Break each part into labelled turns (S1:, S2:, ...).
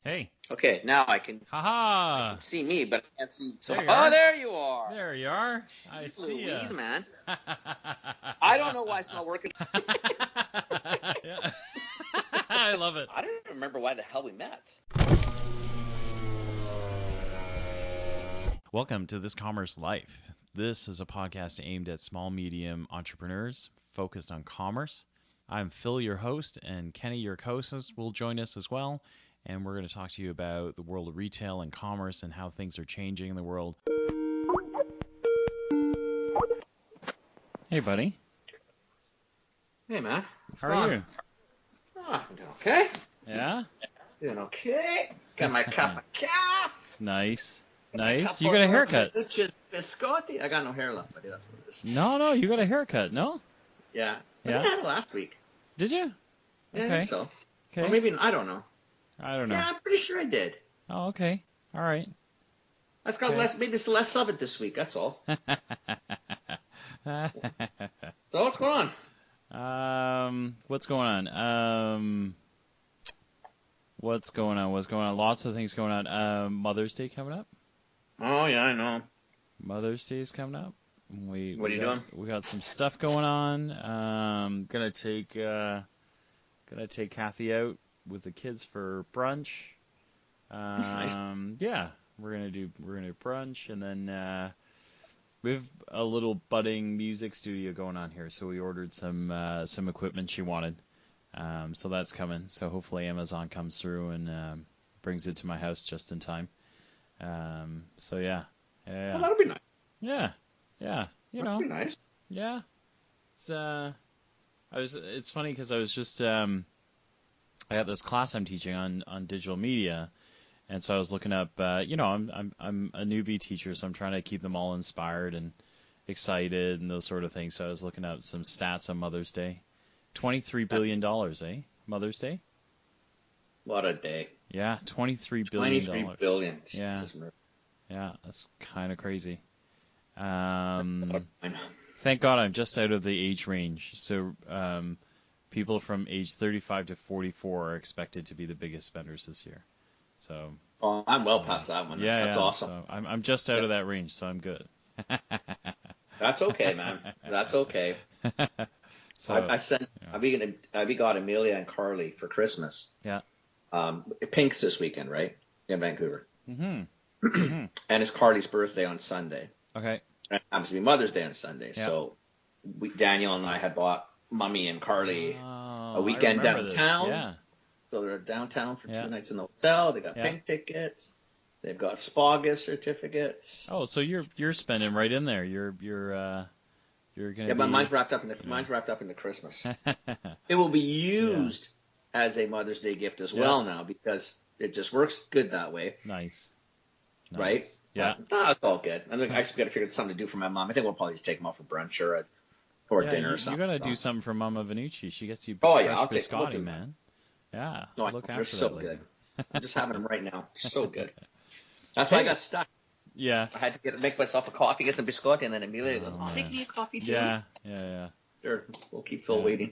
S1: Hey.
S2: Okay, now I can see me, but I can't see. So, there you are.
S1: There you are.
S2: Jeez,
S1: I see
S2: Louise,
S1: ya.
S2: man. I don't know why it's not working.
S1: Yeah. I love it.
S2: I don't remember why the hell we met.
S1: Welcome to This Commerce Life. This is a podcast aimed at small, medium entrepreneurs focused on commerce. I'm Phil, your host, and Kenny, your co-host, will join us as well. And we're going to talk to you about the world of retail and commerce and how things are changing in the world. Hey, buddy.
S2: Hey, man.
S1: How are you?
S2: Oh, I'm doing okay.
S1: Yeah?
S2: Doing okay. Got my cup of coffee.
S1: Nice. Nice. You got a haircut.
S2: Biscotti. I got no hair left, buddy. That's what it is.
S1: No, you got a haircut, no?
S2: Yeah.
S1: Yeah.
S2: I had it last week.
S1: Did you?
S2: Yeah,
S1: okay.
S2: I think so.
S1: Okay.
S2: Or maybe, I don't know.
S1: I don't know.
S2: Yeah, I'm pretty sure I did.
S1: Oh, okay. All right.
S2: I've got less, maybe it's less of it this week, that's all. So what's going
S1: on? What's going on? What's going on? Lots of things going on. Mother's Day coming up.
S2: Oh, yeah, I know.
S1: Mother's Day is coming up. What
S2: are you doing?
S1: We got some stuff going on. Gonna take Kathy out with the kids for brunch.
S2: That's nice.
S1: Yeah, we're gonna do brunch, and then we have a little budding music studio going on here. So we ordered some equipment she wanted. So that's coming. So hopefully Amazon comes through and brings it to my house just in time. So yeah.
S2: Well, that'll be nice.
S1: Yeah.
S2: That'll be nice.
S1: Yeah. It's funny because I was just I got this class I'm teaching on digital media, and so I was looking up. I'm a newbie teacher, so I'm trying to keep them all inspired and excited and those sort of things. So I was looking up some stats on Mother's Day. $23 billion, eh? Mother's Day.
S2: What a day.
S1: Yeah, $23 billion.
S2: $23 billion.
S1: Yeah. Yeah, that's kind of crazy. Thank God I'm just out of the age range. So people from age 35 to 44 are expected to be the biggest spenders this year. So.
S2: Oh, I'm well past that one.
S1: Yeah,
S2: that's awesome.
S1: So I'm just out of that range, so I'm good.
S2: That's okay, man. That's okay. So we got Amelia and Carly for Christmas.
S1: Yeah.
S2: Pink's this weekend, right? In Vancouver.
S1: Mm-hmm.
S2: And it's Carly's birthday on Sunday.
S1: Okay.
S2: And it happens to be Mother's Day on Sunday.
S1: Yeah.
S2: So Daniel and I had bought Mummy and Carly a weekend downtown.
S1: Yeah.
S2: So they're downtown for 2 nights in the hotel. They got Pink tickets. They've got spa gift certificates.
S1: Oh, so you're spending right in there. You're gonna.
S2: Yeah, but mine's wrapped up in the Christmas. It will be used as a Mother's Day gift as well now because it just works good that way.
S1: Nice.
S2: Right?
S1: Yeah.
S2: But, it's all good. I just got to figure out something to do for my mom. I think we'll probably just take them out for brunch or dinner or something.
S1: You got to do something for Mama Vanucci. She gets you
S2: I'll
S1: fresh biscotti, man. Yeah.
S2: No, they're so good. I'm just having them right now. So good. That's why I got stuck.
S1: Yeah.
S2: I had to make myself a coffee, get some biscotti, and then Amelia goes, make me a coffee too.
S1: Yeah.
S2: Sure. We'll keep Phil waiting.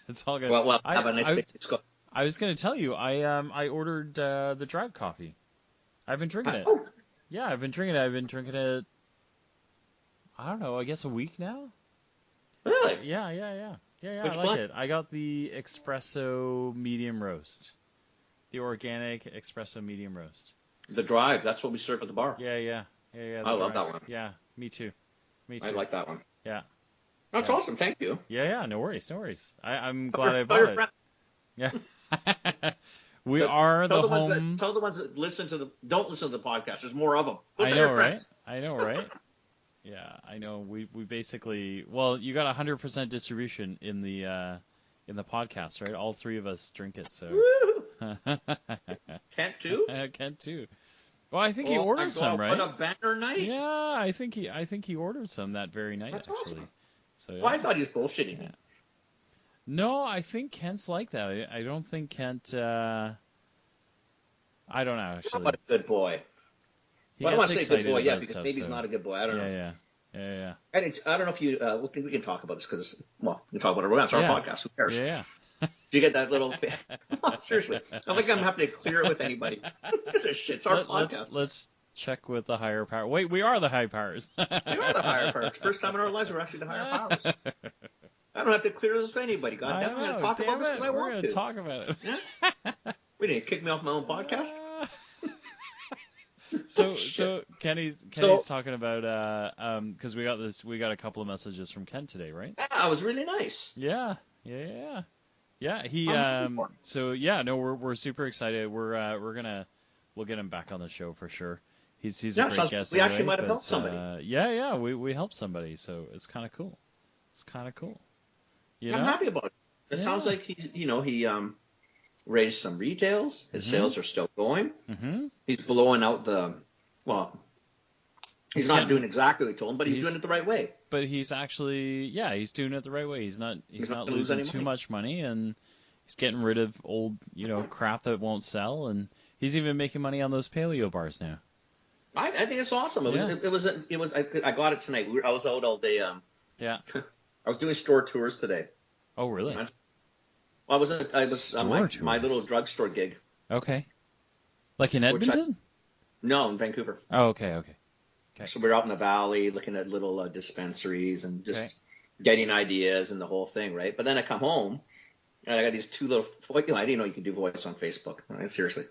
S1: It's all good.
S2: Well, have a nice biscotti.
S1: I was going to tell you, I ordered the drive coffee. I've been drinking it.
S2: Oh.
S1: Yeah, I've been drinking it, I don't know, I guess a week now?
S2: Really?
S1: Yeah,
S2: Which
S1: I like
S2: one?
S1: it. I got the espresso medium roast. The organic espresso medium roast.
S2: The drive, that's what we serve at the bar.
S1: Yeah.
S2: I love that one.
S1: Yeah, me too.
S2: I like that one.
S1: Yeah.
S2: That's awesome, thank you.
S1: Yeah, no worries. I'm glad I bought it. Yeah. We are the home.
S2: Tell the ones that don't listen to the podcast. There's more of them.
S1: I know, right? Yeah, I know. We basically, you got 100% distribution in the podcast, right? All three of us drink it, so.
S2: Kent too?
S1: Kent too. Well, I think he ordered some, right?
S2: What a banner night!
S1: Yeah, I think he ordered some that very night.
S2: That's
S1: actually.
S2: Awesome.
S1: So. Yeah.
S2: Well, I thought he was bullshitting me.
S1: No, I think Kent's like that. I don't think Kent. I don't know actually.
S2: What a good boy.
S1: Well,
S2: I don't want to say good boy yet because
S1: stuff,
S2: maybe he's not a good boy. I don't know.
S1: Yeah.
S2: I don't know if you. We can talk about this because we can talk about it. It's our podcast. Who cares?
S1: Yeah.
S2: Do you get that little? Seriously, I don't think I'm having to clear it with anybody. This is shit. It's our podcast.
S1: Let's check with the higher power. Wait, we are the high powers.
S2: We are the higher powers. First time in our lives, we're actually the higher powers. I don't have to clear this with anybody. God damn, I'm going to talk about this because I want to.
S1: We're going to talk about it.
S2: Yes. We didn't kick me off my own podcast.
S1: So Kenny's talking about because we got a couple of messages from Ken today, right?
S2: Yeah, it was really nice.
S1: Yeah. He so yeah, no, we're super excited. We'll get him back on the show for sure. He's a great guest.
S2: We actually might have helped somebody.
S1: We helped somebody, so it's kind of cool.
S2: I'm happy about it. It sounds like he raised some retails. His sales are still going. Mm-hmm. He's blowing out he's not doing exactly what we told him, but he's doing it the right way.
S1: But he's actually, he's doing it the right way. He's not losing too much money, and he's getting rid of old, crap that won't sell, and he's even making money on those paleo bars now.
S2: I think it's awesome. It was. I got it tonight. I was out all day.
S1: Yeah.
S2: I was doing store tours today.
S1: Oh, really?
S2: Well, I was on my little drugstore gig.
S1: Okay. Like in Edmonton?
S2: No, in Vancouver.
S1: Oh, okay.
S2: So we were out in the valley looking at little dispensaries and just getting ideas and the whole thing, right? But then I come home and I got these two little. I didn't know you could do voice on Facebook. Right? Seriously,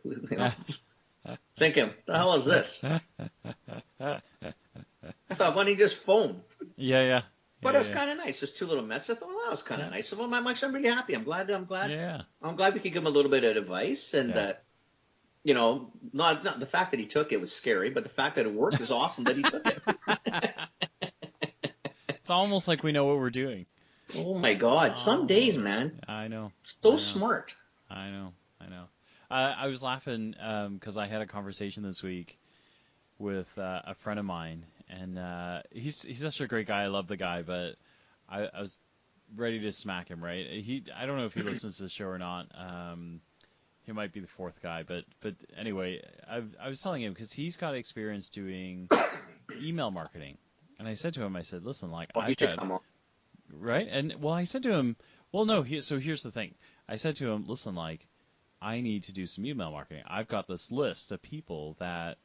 S2: thinking, the hell is this? I thought, why don't you just phone?
S1: Yeah.
S2: But it was kind of nice. There's two little messages. I thought, well, that was kind of nice of him. I'm really happy. I'm glad.
S1: Yeah.
S2: I'm glad we could give him a little bit of advice, and that, not the fact that he took it was scary, but the fact that it worked is awesome that he took it.
S1: It's almost like we know what we're doing.
S2: Oh my God! Some days, man.
S1: I know.
S2: Smart.
S1: I know. I was laughing because I had a conversation this week with a friend of mine, and he's such a great guy. I love the guy, but I was ready to smack him. Right? I don't know if he listens to the show or not. He might be the fourth guy, but anyway, I was telling him because he's got experience doing email marketing, and I said to him, listen, like right, and I said to him, so here's the thing. I said to him, listen, like, I need to do some email marketing. I've got this list of people that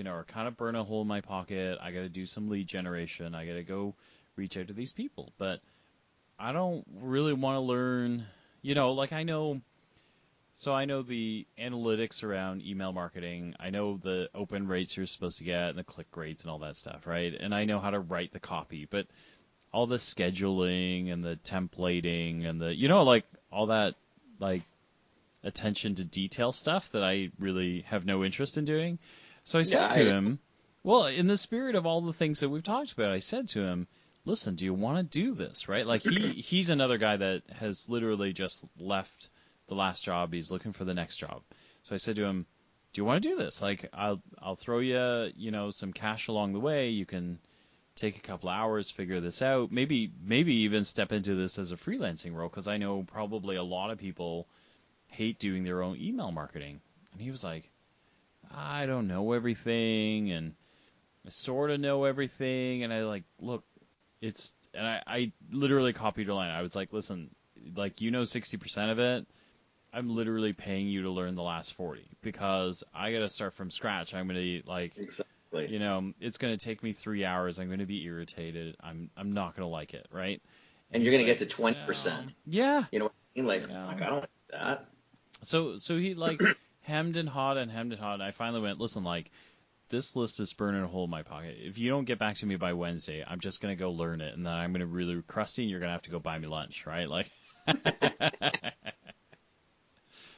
S1: are kind of burn a hole in my pocket. I got to do some lead generation. I got to go reach out to these people. But I don't really want to learn, I know the analytics around email marketing. I know the open rates you're supposed to get and the click rates and all that stuff, right? And I know how to write the copy. But all the scheduling and the templating and the, all that, attention to detail stuff that I really have no interest in doing. So I said to him, well, in the spirit of all the things that we've talked about, I said to him, listen, do you want to do this, right? Like he's another guy that has literally just left the last job. He's looking for the next job. So I said to him, do you want to do this? Like I'll throw you, some cash along the way. You can take a couple hours, figure this out. Maybe even step into this as a freelancing role, because I know probably a lot of people hate doing their own email marketing. And he was like, I don't know everything, and I sort of know everything, and I look, and I literally copied your line. I was like, listen, 60% of it, I'm literally paying you to learn the last 40, because I got to start from scratch. I'm going to exactly. It's going to take me 3 hours. I'm going to be irritated. I'm not going to like it, right?
S2: And you're going to get to 20%.
S1: Yeah.
S2: You know what I mean? Fuck, I don't like that.
S1: So he hemmed and hawed, and I finally went, listen, this list is burning a hole in my pocket. If you don't get back to me by Wednesday, I'm just going to go learn it, and then I'm going to really crusty, and you're going to have to go buy me lunch, right?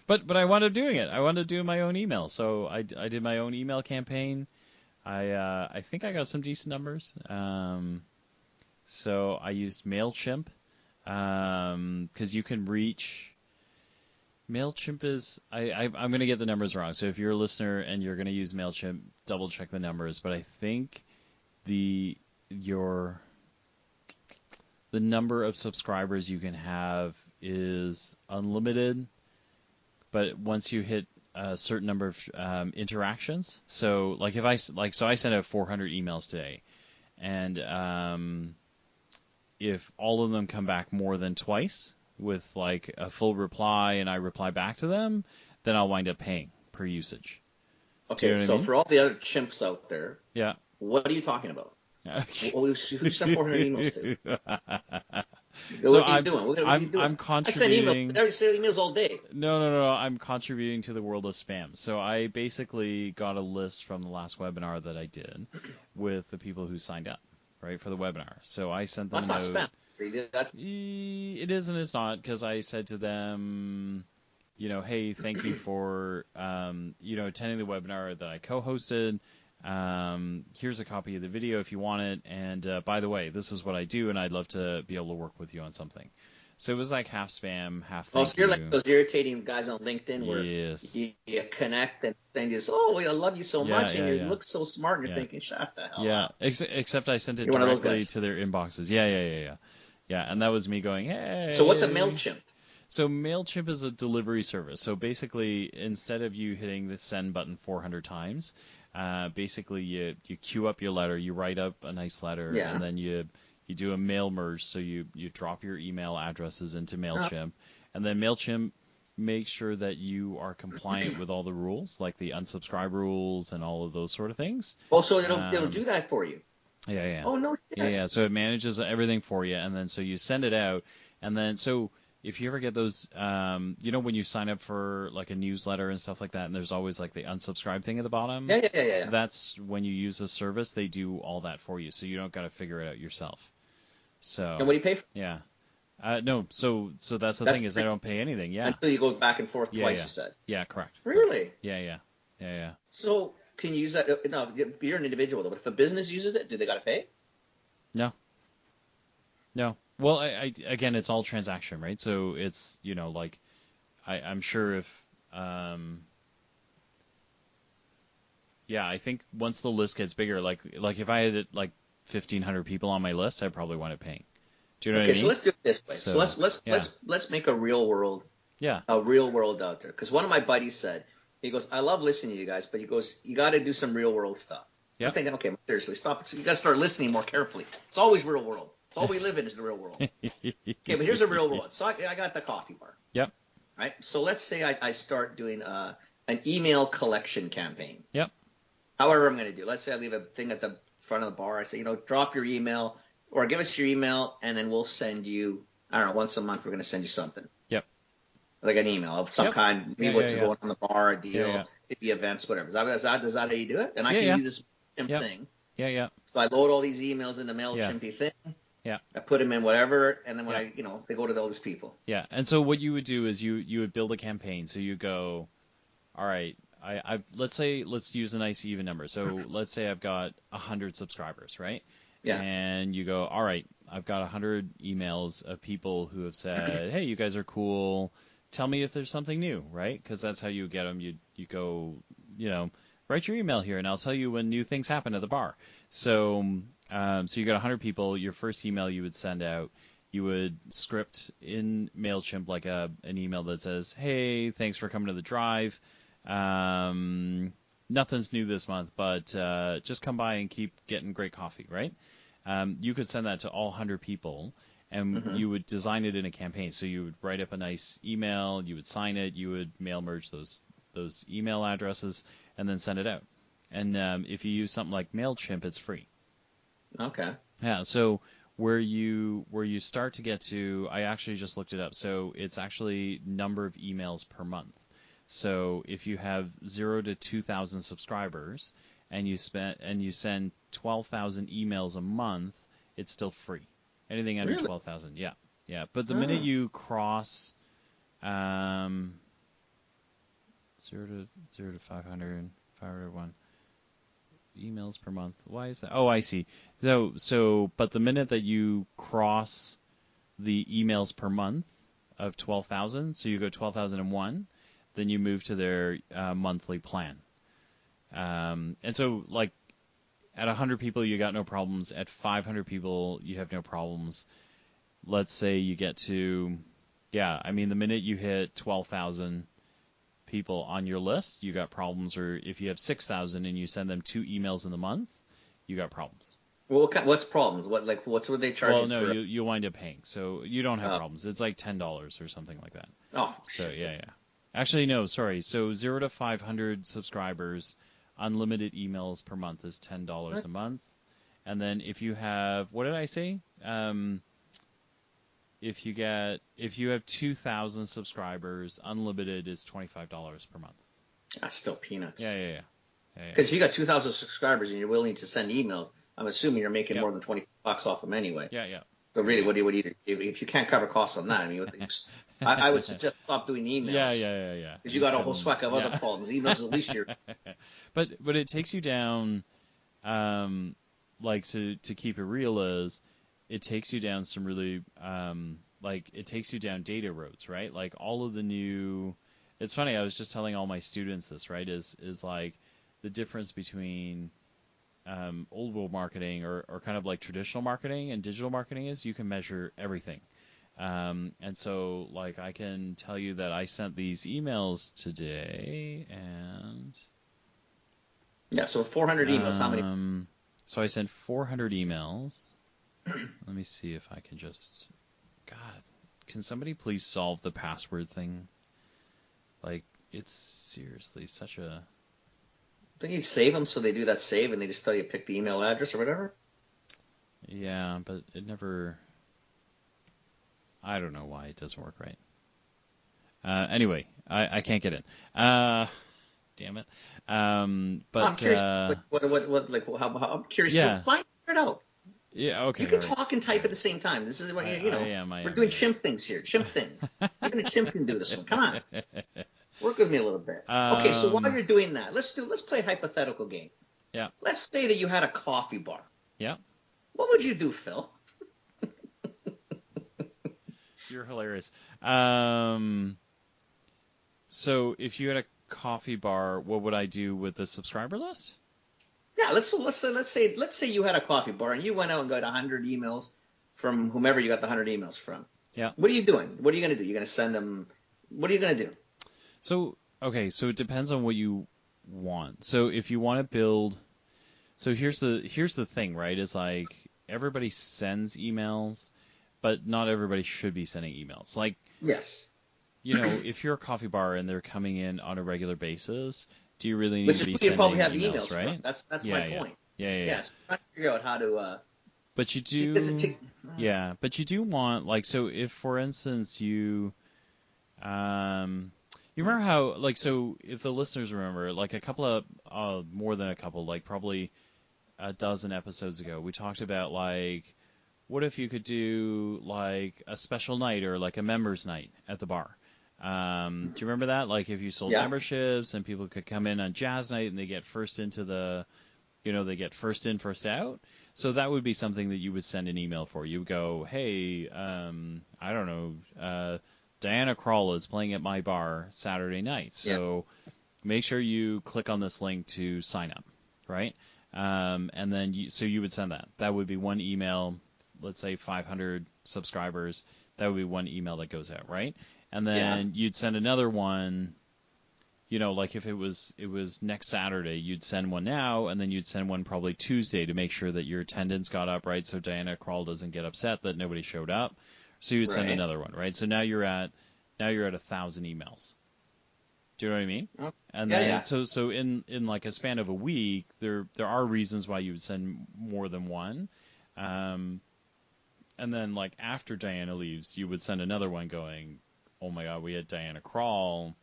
S1: But I wound up doing it. I wound up doing my own email. So I did my own email campaign. I think I got some decent numbers. So I used MailChimp, because you can reach... MailChimp is, I'm going to get the numbers wrong. So if you're a listener and you're going to use MailChimp, double check the numbers. But I think the number of subscribers you can have is unlimited. But once you hit a certain number of interactions, so if I sent out 400 emails today, and if all of them come back more than twice, with like a full reply and I reply back to them, then I'll wind up paying per usage. Do you
S2: Okay,
S1: know what I
S2: so
S1: mean?
S2: for all the other chimps out there,
S1: Yeah.
S2: what are you talking about? Who you sent 400 emails to?
S1: So
S2: What are you doing? What are you doing?
S1: I'm
S2: I send emails.
S1: contributing.
S2: I send emails all day.
S1: No. I'm contributing to the world of spam. So I basically got a list from the last webinar that I did with the people who signed up, right, for the webinar. So I sent them
S2: That's
S1: a
S2: not
S1: note.
S2: spam. That's
S1: It is and it's not, because I said to them, hey, thank you for, attending the webinar that I co-hosted. Here's a copy of the video if you want it. And by the way, this is what I do, and I'd love to be able to work with you on something. So it was like half spam, half thank
S2: so you're
S1: you.
S2: like those irritating guys on LinkedIn where
S1: Yes.
S2: you connect and then you say, oh, I love you so much, and you
S1: Yeah.
S2: look so smart, and you're thinking, shut the hell
S1: Yeah,
S2: up.
S1: Except I sent it
S2: You're one of those
S1: directly
S2: guys.
S1: to their inboxes. Yeah. Yeah, and that was me going, hey.
S2: So what's a MailChimp?
S1: So MailChimp is a delivery service. So basically, instead of you hitting the send button 400 times, basically you queue up your letter, you write up a nice letter,
S2: Yeah.
S1: and then you do a mail merge. So you drop your email addresses into MailChimp, and then MailChimp makes sure that you are compliant with all the rules, like the unsubscribe rules and all of those sort of things.
S2: Oh, so it'll do that for you.
S1: Yeah.
S2: Oh, no shit.
S1: Yeah. So it manages everything for you, and then so you send it out, and then so if you ever get those, when you sign up for like a newsletter and stuff like that, and there's always like the unsubscribe thing at the bottom.
S2: Yeah.
S1: That's when you use a service, they do all that for you, so you don't got to figure it out yourself. So.
S2: And what do you pay for?
S1: Yeah. No. So that's the thing is I don't pay anything. Yeah.
S2: Until you go back and forth twice,
S1: Yeah.
S2: you said.
S1: Yeah. Correct.
S2: Really?
S1: Yeah.
S2: So can you use that? No, you're an individual though. But if a business uses it, do they got to pay?
S1: No. Well, I again, it's all transaction, right? So it's like I'm sure if I think once the list gets bigger, like if I had like 1,500 people on my list, I'd probably want it paying. Do you know what I mean?
S2: Okay, so let's do it this way. So let's make a real world.
S1: Yeah.
S2: A real world out there. Because one of my buddies said, he goes, I love listening to you guys, but he goes, you got to do some real world stuff.
S1: Yep.
S2: I'm thinking, okay, seriously, stop. So you got to start listening more carefully. It's always real world. It's all we live in is the real world. Okay, but here's the real world. So I got the coffee bar.
S1: Yep.
S2: Right. So let's say I start doing an email collection campaign.
S1: Yep.
S2: However I'm going to do. Let's say I leave a thing at the front of the bar. I say, drop your email or give us your email, and then we'll send you, I don't know, once a month we're going to send you something.
S1: Yep.
S2: Like an email of some kind, maybe what's going on in the bar, a deal, maybe events, whatever. Is that how you do it? And I can use this thing.
S1: Yeah.
S2: So I load all these emails in the MailChimp thing.
S1: Yeah.
S2: I put them in whatever, and then when they go to all these people.
S1: Yeah. And so what you would do is you would build a campaign. So you go, all right, let's use a nice even number. So let's say I've got 100 subscribers, right?
S2: Yeah.
S1: And you go, all right, I've got 100 emails of people who have said, hey, you guys are cool. Tell me if there's something new, right? Because that's how you get them. You go, write your email here, and I'll tell you when new things happen at the bar. So you got 100 people. Your first email you would send out, you would script in MailChimp like an email that says, hey, thanks for coming to the drive. Nothing's new this month, but just come by and keep getting great coffee, right? You could send that to all 100 people, and you would design it in a campaign. So you would write up a nice email, you would sign it, you would mail merge those email addresses, and then send it out. And if you use something like MailChimp, it's free.
S2: Okay.
S1: Yeah. So where you start to get to, I actually just looked it up. So it's actually number of emails per month. So if you have 0 to 2,000 subscribers and you send 12,000 emails a month, it's still free. Anything under 12,000, yeah. But the minute you cross 0 to 500, 501 emails per month, why is that? Oh, I see. So but the minute that you cross the emails per month of 12,000, so you go 12,001. Then you move to their monthly plan. And so, like, at 100 people, you got no problems. At 500 people, you have no problems. Let's say you get to, the minute you hit 12,000 people on your list, you got problems. Or if you have 6,000 and you send them 2 emails in the month, you got problems.
S2: Well, what's problems? What's what they charge
S1: Well,
S2: you
S1: no,
S2: for?
S1: you wind up paying, so you don't have
S2: Uh,
S1: problems. It's like $10 or something like that.
S2: oh
S1: So
S2: shit.
S1: yeah. Actually, no, sorry. So 0 to 500 subscribers, unlimited emails per month is $10
S2: What?
S1: a month. And then if you have, what did I say? If you have 2,000 subscribers, unlimited is $25 per month.
S2: That's still peanuts.
S1: Yeah.
S2: Because if you got 2,000 subscribers and you're willing to send emails, I'm assuming you're making
S1: Yep.
S2: more than $20 off them anyway.
S1: Yeah.
S2: So really,
S1: Yeah.
S2: what do you do? If you can't cover costs on that, I mean, I would suggest stop doing emails
S1: Yeah.
S2: because you got a whole
S1: shouldn't.
S2: stack of other problems. Emails at least you're.
S1: But it takes you down, like to keep it real is, it takes you down some really like it takes you down data roads, right? Like all of the new. It's funny. I was just telling all my students this, right? Is like the difference between old world marketing or kind of like traditional marketing and digital marketing is you can measure everything. And so, like, I can tell you that I sent these emails today, and
S2: Yeah, so 400 emails. How many?
S1: so I sent 400 emails. Let me see if I can just. God, can somebody please solve the password thing? Like, it's seriously such a.
S2: Don't you save them so they do that save and they just tell you pick the email address or whatever?
S1: Yeah, but it never. I don't know why it doesn't work right. Anyway, I can't get in. Damn it. But
S2: I'm curious. I'm curious.
S1: yeah,
S2: Find it out.
S1: yeah, okay,
S2: You can
S1: all right.
S2: talk and type at the same time. This is what
S1: I am.
S2: We're doing chimp things here. Chimp thing. Even a chimp can do this one. Come on, work with me a little bit. Okay, so while you're doing that, let's play a hypothetical game.
S1: Yeah.
S2: Let's say that you had a coffee bar.
S1: Yeah.
S2: What would you do, Phil?
S1: You're hilarious. So if you had a coffee bar, what would I do with the subscriber list?
S2: Yeah, let's say you had a coffee bar and you went out and got 100 emails from whomever you got the 100 emails from.
S1: Yeah.
S2: What are you doing? What are you going to do? You're going to send them. What are you going to do?
S1: So okay, so it depends on what you want. So if you want to build, so here's the thing, right? Is like everybody sends emails, but not everybody should be sending emails. Like,
S2: Yes.
S1: If you're a coffee bar and they're coming in on a regular basis, do you really need
S2: Which
S1: to
S2: is
S1: be
S2: who you
S1: sending
S2: probably have
S1: emails,
S2: emails
S1: right?
S2: from. That's
S1: Yeah,
S2: my
S1: yeah.
S2: point.
S1: Yeah.
S2: Yes. Trying to figure out how to.
S1: But you
S2: See,
S1: do, yeah. But you do want, like, so if, for instance, you remember how, like, so if the listeners remember, like a couple of, more than a couple, like probably a dozen episodes ago, we talked about like, what if you could do like a special night or like a members night at the bar? Do you remember that? Like if you sold memberships and people could come in on jazz night and they get first into the, they get first in, first out. So that would be something that you would send an email for. You would go, hey, I don't know, Diana Krall is playing at my bar Saturday night. So make sure you click on this link to sign up, right? And then you would send that. That would be one email. Let's say 500 subscribers. That would be one email that goes out, right? And then you'd send another one. Like if it was next Saturday, you'd send one now, and then you'd send one probably Tuesday to make sure that your attendance got up, right? So Diana Krall doesn't get upset that nobody showed up. So you would send another one, right? So now you're at 1,000 emails. Do you know what I mean? And then so in like a span of a week, there are reasons why you would send more than one. And then like after Diana leaves, you would send another one going, oh my God, we had Diana Krall.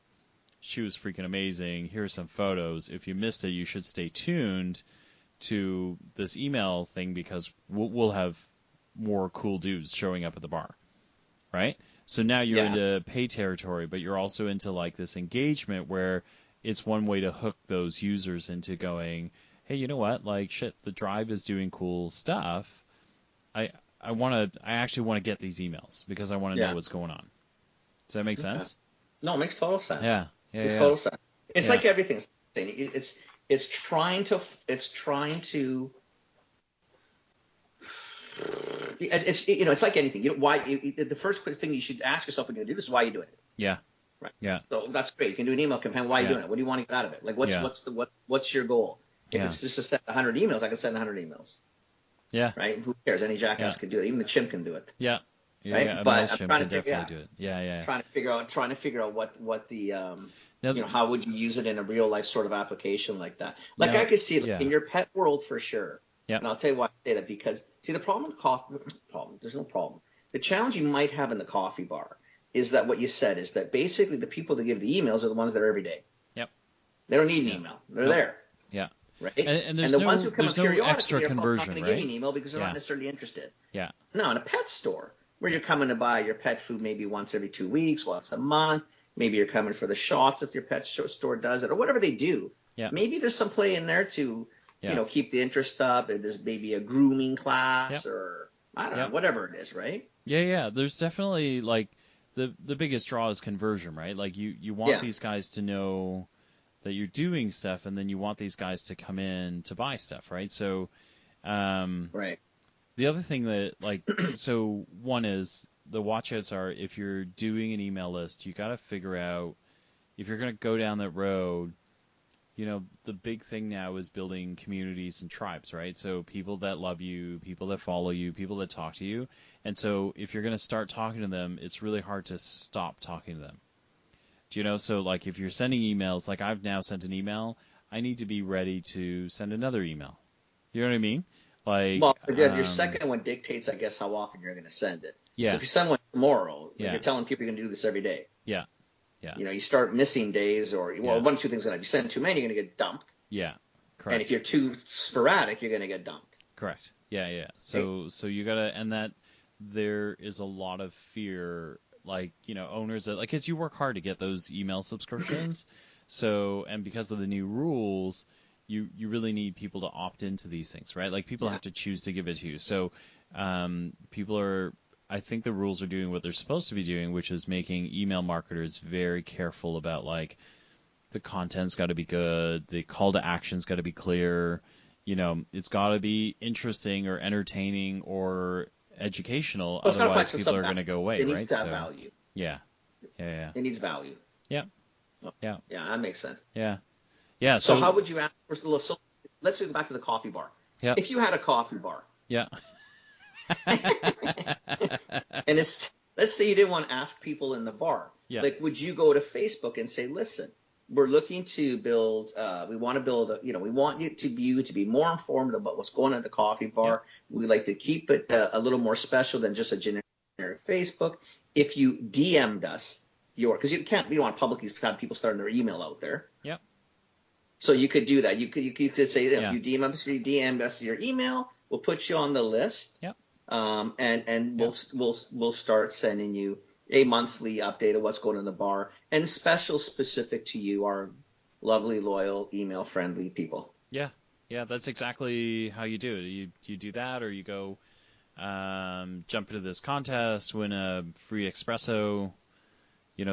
S1: She was freaking amazing. Here's some photos. If you missed it, you should stay tuned to this email thing because we'll have more cool dudes showing up at the bar, right? So now you're into pay territory, but you're also into like this engagement where it's one way to hook those users into going, hey, you know what? Like shit, the Drive is doing cool stuff. I actually want to get these emails because I want to know what's going on. Does that make sense?
S2: No, it makes total sense.
S1: Yeah.
S2: Makes total sense. It's like everything. It's trying to it's like anything. The first thing you should ask yourself when you're going to do this is why you're doing it.
S1: Yeah.
S2: Right.
S1: Yeah.
S2: So that's great. You can do an email campaign. Why are you doing it? What do you want to get out of it? Like what's your goal? If it's just to send 100 emails, I can send 100 emails.
S1: Yeah.
S2: right? Who cares? Any jackass
S1: Yeah.
S2: can do it. Even the chimp can do it,
S1: Yeah. Yeah.
S2: right?
S1: Yeah. A
S2: But I'm
S1: mailchimp
S2: trying
S1: can
S2: to figure,
S1: definitely do it. Yeah. Yeah.
S2: trying to figure out what the
S1: Now,
S2: how would you use it in a real life sort of application like that? Like I
S1: now,
S2: could see like, in
S1: yeah.
S2: your pet world for sure.
S1: Yeah.
S2: And I'll tell you why I say that, because see the problem with coffee, there's no problem. The challenge you might have in the coffee bar is that what you said is that basically the people that give the emails are the ones that are every day.
S1: Yep.
S2: They don't need an
S1: Yeah.
S2: email. They're
S1: Nope.
S2: there,
S1: Yeah.
S2: right?
S1: And
S2: And
S1: there's
S2: the ones who come in
S1: there's no extra
S2: periodically are probably not
S1: conversion,
S2: going to give you
S1: right?
S2: an email because they're not
S1: Yeah.
S2: necessarily interested.
S1: Yeah.
S2: Now, in a pet store where you're coming to buy your pet food maybe once every 2 weeks, once a month, maybe you're coming for the shots if your pet store does it, or whatever they do.
S1: Yeah.
S2: Maybe there's some play in there to,
S1: Yeah.
S2: keep the interest up. And there's maybe a grooming class
S1: Yep.
S2: or I don't know,
S1: Yep.
S2: whatever it is, right?
S1: Yeah. Yeah. There's definitely like the biggest draw is conversion, right? Like you want
S2: Yeah,
S1: these guys to know that you're doing stuff, and then you want these guys to come in to buy stuff, right? So,
S2: right.
S1: the other thing that so one is the watchouts are if you're doing an email list, you got to figure out if you're going to go down that road. The big thing now is building communities and tribes, right? So people that love you, people that follow you, people that talk to you. And so if you're going to start talking to them, it's really hard to stop talking to them. Do you know? So like if you're sending emails, like I've now sent an email, I need to be ready to send another email. You know what I mean? Like,
S2: Well, your second one dictates, I guess, how often you're going to send it. So
S1: yeah,
S2: if you send one tomorrow,
S1: yeah,
S2: you're telling people you're going to do this every day.
S1: yeah, yeah,
S2: You start missing days, or
S1: yeah,
S2: one of two things. If you send too many, you're going to get dumped.
S1: yeah,
S2: And if
S1: correct,
S2: you're too sporadic, you're going to get dumped.
S1: correct. Yeah, yeah.
S2: Right?
S1: So you gotta, and that there is a lot of fear, like, owners that, like, 'cause you work hard to get those email subscriptions. So, and because of the new rules, you really need people to opt into these things, right? Like people
S2: Yeah.
S1: have to choose to give it to you. So, I think the rules are doing what they're supposed to be doing, which is making email marketers very careful about like the content's got to be good, the call to action's got to be clear, it's got to be interesting or entertaining or educational.
S2: Well, it's gotta
S1: Otherwise,
S2: price
S1: people are
S2: yourself
S1: going to go away,
S2: It needs
S1: right?
S2: to have
S1: So,
S2: value.
S1: yeah, yeah,
S2: It needs value.
S1: yeah,
S2: Oh,
S1: yeah,
S2: yeah, that makes sense.
S1: yeah, yeah.
S2: So
S1: So,
S2: how would you ask? So let's go back to the coffee bar.
S1: yeah,
S2: If you had a coffee bar,
S1: yeah,
S2: and let's say you didn't want to ask people in the bar,
S1: yeah,
S2: like would you go to Facebook and say, listen, we're looking to build, we want to build, we want you to be more informed about what's going on at the coffee bar. We like to keep it a little more special than just a generic Facebook. If you DM'd us because we don't want to publicly have people starting their email out there.
S1: yeah,
S2: So you could do that. You could say
S1: yeah,
S2: if you DM us your email, we'll put you on the list.
S1: yeah,
S2: And
S1: yeah,
S2: we'll start sending you a monthly update of what's going on in the bar and specific to you, our lovely, loyal, email friendly people.
S1: yeah, yeah. That's exactly how you do it. You do that, or you go jump into this contest, win a free espresso.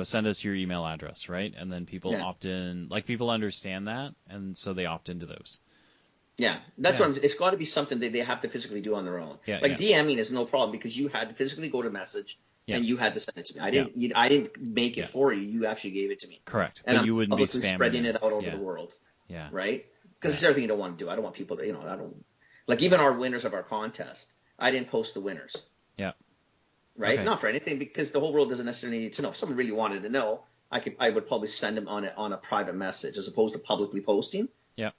S1: Send us your email address, right? And then people
S2: Yeah.
S1: opt in. Like people understand that, and so they opt into those.
S2: Yeah, that's
S1: Yeah,
S2: it's got to be something that they have to physically do on their own.
S1: yeah,
S2: Like
S1: yeah,
S2: DMing is no problem because you had to physically go to message
S1: yeah,
S2: and you had to send it to me.
S1: yeah,
S2: I didn't make it
S1: yeah.
S2: for you. You actually gave it to me,
S1: Correct.
S2: and
S1: But
S2: I'm
S1: you wouldn't be
S2: publicly
S1: spamming
S2: spreading
S1: them.
S2: it out over
S1: Yeah,
S2: the world,
S1: yeah,
S2: right? Because
S1: yeah,
S2: it's everything you don't want to do. I don't want people to, I don't like even our winners of our contest. I didn't post the winners,
S1: yeah.
S2: right?
S1: Okay.
S2: Not for anything because the whole world doesn't necessarily need to know. If someone really wanted to know, I would probably send them on a private message as opposed to publicly posting.
S1: Yeah,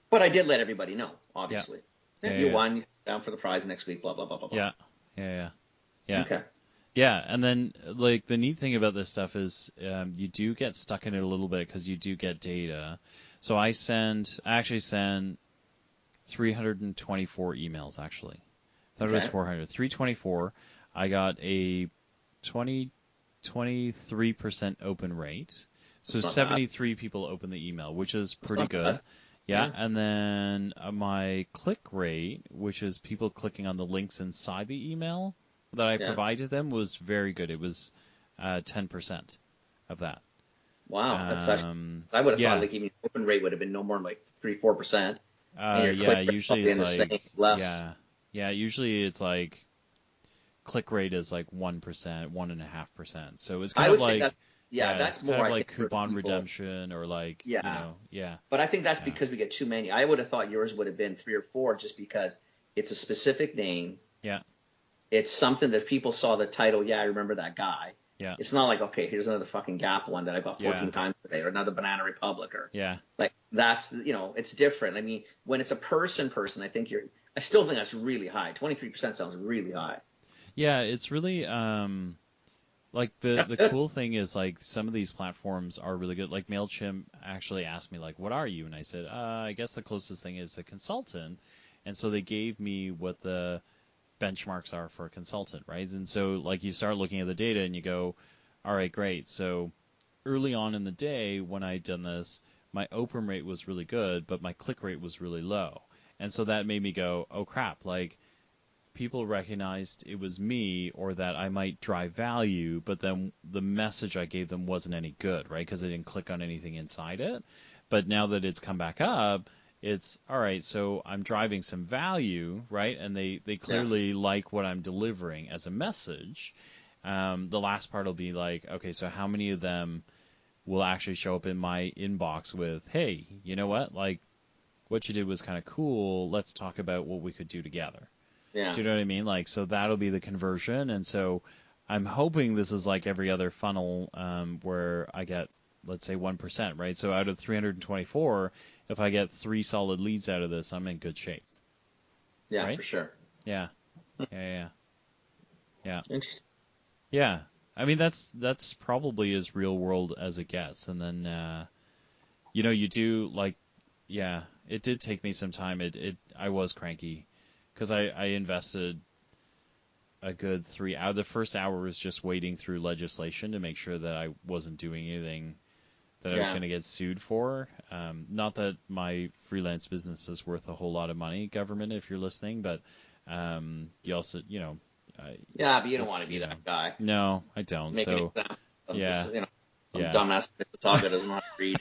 S2: But I did let everybody know,
S1: yeah,
S2: obviously.
S1: yeah,
S2: You
S1: yeah,
S2: won, down for the prize next week, blah blah blah blah blah.
S1: yeah, yeah, yeah, yeah.
S2: Okay.
S1: Yeah, and then like the neat thing about this stuff is you do get stuck in it a little bit because you do get data. So I actually sent 324 emails actually. I thought it was
S2: Okay.
S1: 400. 324. I got a 23% open rate. So
S2: That's not bad.
S1: 73 people opened the email, which is pretty
S2: Not
S1: good.
S2: bad.
S1: Yeah,
S2: Yeah.
S1: and then my click rate, which is people clicking on the links inside the email that I
S2: Yeah.
S1: provided them, was very good. It was 10% of that.
S2: Wow. That's actually, I would have
S1: Yeah,
S2: thought like even open rate would have been no more than like 3-4%. And your
S1: yeah.
S2: click rate
S1: Usually
S2: probably
S1: it's
S2: in the
S1: like
S2: same less.
S1: yeah. Usually it's like click rate is like 1%, 1.5%. So it's
S2: I
S1: kind
S2: would
S1: of
S2: say
S1: like
S2: that it's
S1: it's
S2: more
S1: kind of
S2: I
S1: like
S2: think for
S1: coupon
S2: people.
S1: redemption or like
S2: Yeah.
S1: yeah,
S2: But I think that's
S1: yeah,
S2: because we get too many. I would have thought yours would have been 3 or 4 just because It's a specific name.
S1: Yeah.
S2: It's something that people saw the title. Yeah, I remember that guy.
S1: Yeah.
S2: It's not like, okay, here's another fucking Gap one that I got 14 times today, or another Banana Republic, or
S1: Yeah.
S2: like that's, it's different. I mean, when it's a person, I think I still think that's really high. 23% sounds really high.
S1: Yeah, it's really like the
S2: Good.
S1: cool thing is like some of these platforms are really good. Like MailChimp actually asked me like, "What are you?" And I said, "I guess the closest thing is a consultant." And so they gave me what the benchmarks are for a consultant, right? And so like you start looking at the data and you go, "All right, great." So early on in the day when I'd done this, my open rate was really good, but my click rate was really low. And so that made me go, "Oh crap, like people recognized it was me or that I might drive value, but then the message I gave them wasn't any good, right? Because they didn't click on anything inside it. But now that it's come back up, it's all right. So I'm driving some value, right? And they clearly like what I'm delivering as a message. The last part will be like, okay, so how many of them will actually show up in my inbox with, hey, you know what? Like, what you did was kind of cool. Let's talk about what we could do together.
S2: Yeah.
S1: Do you know what I mean? Like, so that'll be the conversion. And so I'm hoping this is like every other funnel where I get, let's say, 1%, right? So out of 324, if I get 3 solid leads out of this, I'm in good shape.
S2: Yeah,
S1: right?
S2: for sure.
S1: Yeah. Yeah.
S2: Interesting.
S1: Yeah. I mean, that's probably as real world as it gets. And then, you do like, yeah, it did take me some time. I was cranky because I invested a good 3 hours. The first hour was just wading through legislation to make sure that I wasn't doing anything that I was going to get sued for. Not that my freelance business is worth a whole lot of money, government, if you're listening, but you also,
S2: yeah, but you don't want to be that guy.
S1: No, I don't.
S2: Make
S1: so,
S2: an example of
S1: yeah.
S2: Some dumbass talk that doesn't know how to read.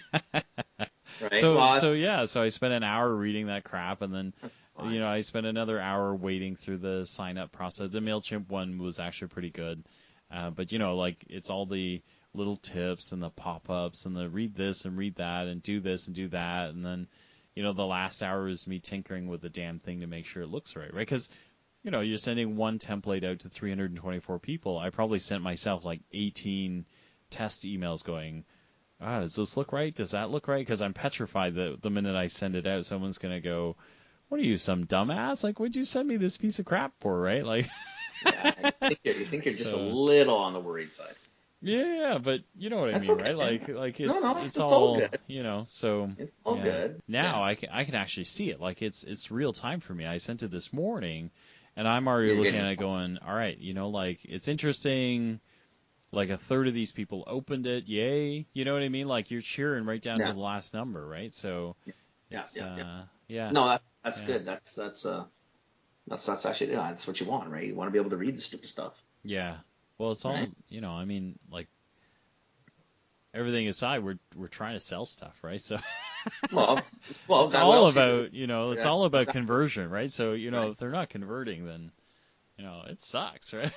S2: Right?
S1: So I spent an hour reading that crap, and then I spent another hour waiting through the sign up process. The MailChimp one was actually pretty good, but like it's all the little tips and the pop-ups and the read this and read that and do this and do that, and then the last hour is me tinkering with the damn thing to make sure it looks right, because you're sending one template out to 324 people. I probably sent myself like 18 test emails going, does this look right? Does that look right? Because I'm petrified that the minute I send it out, someone's going to go, what are you, some dumbass? Like, what'd you send me this piece of crap for, right? Like,
S2: yeah, you think you're just a little on the worried side.
S1: Yeah, but you know what I mean,
S2: okay.
S1: right? Like it's
S2: all good.
S1: So
S2: it's all good.
S1: Now I can actually see it. Like it's real time for me. I sent it this morning, and I'm already looking at it going, all right, like it's interesting. Like a third of these people opened it, yay! You know what I mean? Like you're cheering right down to the last number, right? So yeah.
S2: No, that's good. That's actually that's what you want, right? You want to be able to read the stupid stuff.
S1: Yeah. Well, it's all I mean, like everything aside, we're trying to sell stuff, right? So
S2: well,
S1: it's all about it's all about conversion, right? So if they're not converting, then it sucks, right?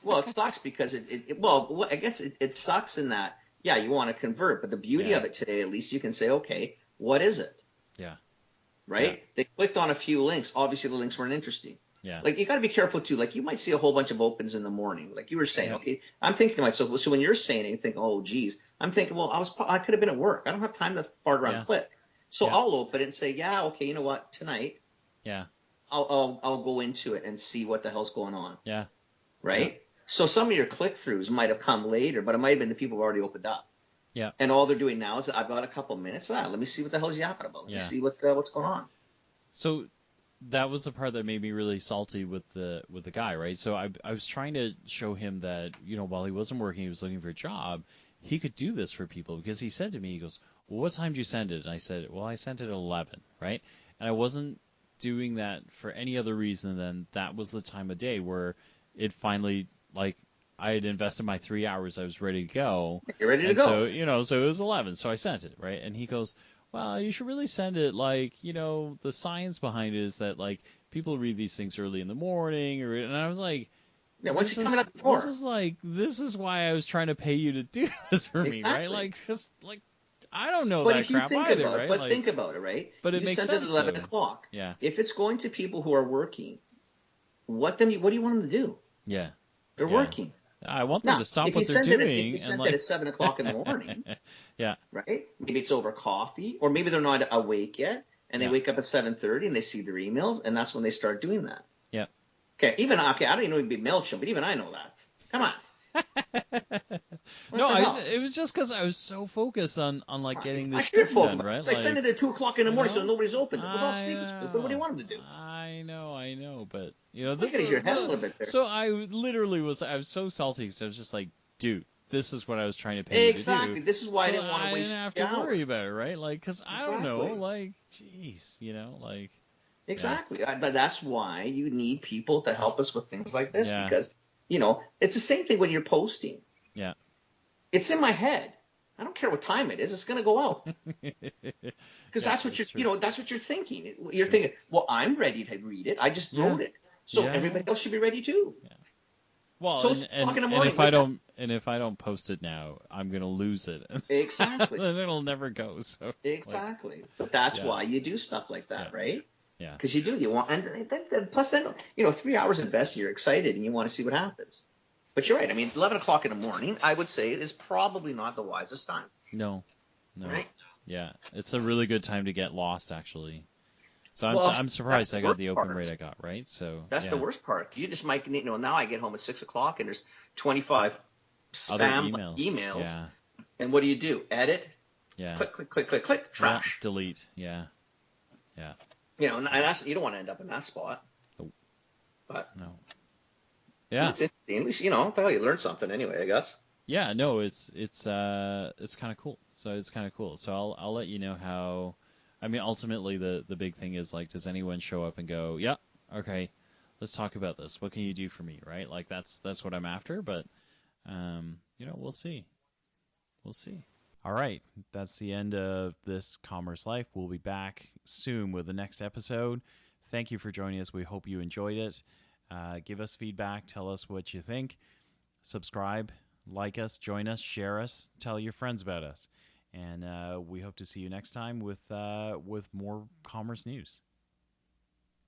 S2: Well, it sucks because I guess it sucks in that you want to convert, but the beauty of it today, at least you can say, okay, what is it?
S1: Yeah.
S2: Right?
S1: Yeah.
S2: They clicked on a few links. Obviously, the links weren't interesting.
S1: Yeah.
S2: Like you got to be careful too. Like you might see a whole bunch of opens in the morning. Like you were saying, okay, I'm thinking to myself, so when you're saying it, you think, oh, geez, I'm thinking, well, I could have been at work. I don't have time to fart around click. So I'll open it and say, okay, you know what, tonight, I'll go into it and see what the hell's going on.
S1: Yeah.
S2: Right. Yeah. So some of your click throughs might have come later, but it might have been the people who already opened up.
S1: Yeah.
S2: And all they're doing now is I've got a couple minutes. Let me see what the hell he's yapping about. Let me see what's going on.
S1: So that was the part that made me really salty with the guy, right? So I was trying to show him that, while he wasn't working, he was looking for a job, he could do this for people, because he said to me, he goes, well, what time did you send it? And I said, well, I sent it at 11, right? And I wasn't doing that for any other reason than that was the time of day where it finally, like, I had invested my 3 hours, I was ready to go.
S2: You're ready to go.
S1: So, so it was 11, so I sent it, right? And he goes, well, you should really send it, like, the science behind it is that, like, people read these things early in the morning, and I was like,
S2: when's she coming up before?
S1: This is why I was trying to pay you to do this for me, right? Like, just, like, I don't know
S2: But
S1: that
S2: if you
S1: crap
S2: think
S1: either,
S2: about it,
S1: right? Like,
S2: right?
S1: but it
S2: You
S1: makes
S2: send it at
S1: sense
S2: 11
S1: though.
S2: o'clock.
S1: Yeah.
S2: If it's going to people who are working, what do you want them to do?
S1: Yeah.
S2: They're
S1: Yeah.
S2: working.
S1: I want them
S2: Now,
S1: to stop what they're
S2: if you
S1: doing and
S2: send it
S1: like.
S2: at 7 o'clock in the morning,
S1: Yeah.
S2: right? Maybe it's over coffee, or maybe they're not awake yet, and they
S1: Yeah.
S2: wake up at 7:30 and they see their emails, and that's when they start doing that.
S1: Yeah.
S2: Okay, I don't even know it'd be MailChimp, but even I know that. Come on. What
S1: No,
S2: the hell?
S1: it was just because I was so focused on like getting
S2: I
S1: this
S2: should
S1: thing done,
S2: focus.
S1: right?
S2: I send
S1: Like,
S2: it at 2 o'clock in the
S1: you
S2: morning, so
S1: know,
S2: nobody's open. We're all
S1: I
S2: sleeping stupid. What do you want them to do?
S1: I know, but you know,
S2: You
S1: this
S2: gotta use your
S1: is
S2: head a little bit there.
S1: so I literally I was so salty because I was just like, dude, this is what I was trying to pay you to do,
S2: Exactly. This is why I
S1: so
S2: didn't want to
S1: I
S2: waste
S1: didn't have
S2: the
S1: to
S2: hour.
S1: worry about it, right? Like, because I don't know,
S2: Exactly.
S1: like, jeez, you know, like, yeah,
S2: Exactly. But that's why you need people to help us with things like this,
S1: yeah,
S2: because, it's the same thing when you're posting.
S1: yeah.
S2: It's in my head. I don't care what time it is. It's going to go out. Because
S1: Yeah,
S2: that's what
S1: it's true.
S2: that's what you're thinking.
S1: It's
S2: You're
S1: true.
S2: thinking, well, I'm ready to read it. I just
S1: Yeah,
S2: wrote it. So
S1: yeah, yeah,
S2: everybody else should be ready too.
S1: yeah. Well,
S2: So it's 2 o'clock in the
S1: and
S2: morning.
S1: if I
S2: Wake up.
S1: don't post it now, I'm gonna lose it,
S2: Exactly.
S1: then it'll never go. So, like,
S2: Exactly. But that's
S1: yeah,
S2: why you do stuff like
S1: yeah,
S2: that, right?
S1: yeah,
S2: Because you want, and plus then, 3 hours at best, you're excited and you want to see what happens. But you're right. I mean, 11 o'clock in the morning, I would say, is probably not the wisest time.
S1: no, no,
S2: Right?
S1: yeah, it's a really good time to get lost, actually. So
S2: Well,
S1: I'm
S2: that's
S1: surprised
S2: the
S1: I got
S2: worst
S1: the open rate
S2: part.
S1: I got, right? So
S2: That's the
S1: yeah,
S2: worst part. You just might, now I get home at 6 o'clock and there's 25
S1: other
S2: spam
S1: emails,
S2: emails.
S1: yeah,
S2: And what do? Edit,
S1: yeah,
S2: click, click, click, click, click,
S1: yeah,
S2: trash.
S1: delete, yeah, yeah,
S2: And that's, you don't want to end up in that spot.
S1: oh,
S2: But
S1: no,
S2: I mean,
S1: yeah.
S2: it's interesting. At least, what the hell, you learn something anyway, I guess.
S1: Yeah, no, it's kind of cool. So it's kind of cool. So I'll let you know how. I mean, ultimately the big thing is like, does anyone show up and go, yeah, okay, let's talk about this. What can you do for me, right? Like that's what I'm after. But we'll see. We'll see. All right, that's the end of this Commerce Life. We'll be back soon with the next episode. Thank you for joining us. We hope you enjoyed it. Give us feedback. Tell us what you think. Subscribe, like us, join us, share us, tell your friends about us. And we hope to see you next time with more commerce news.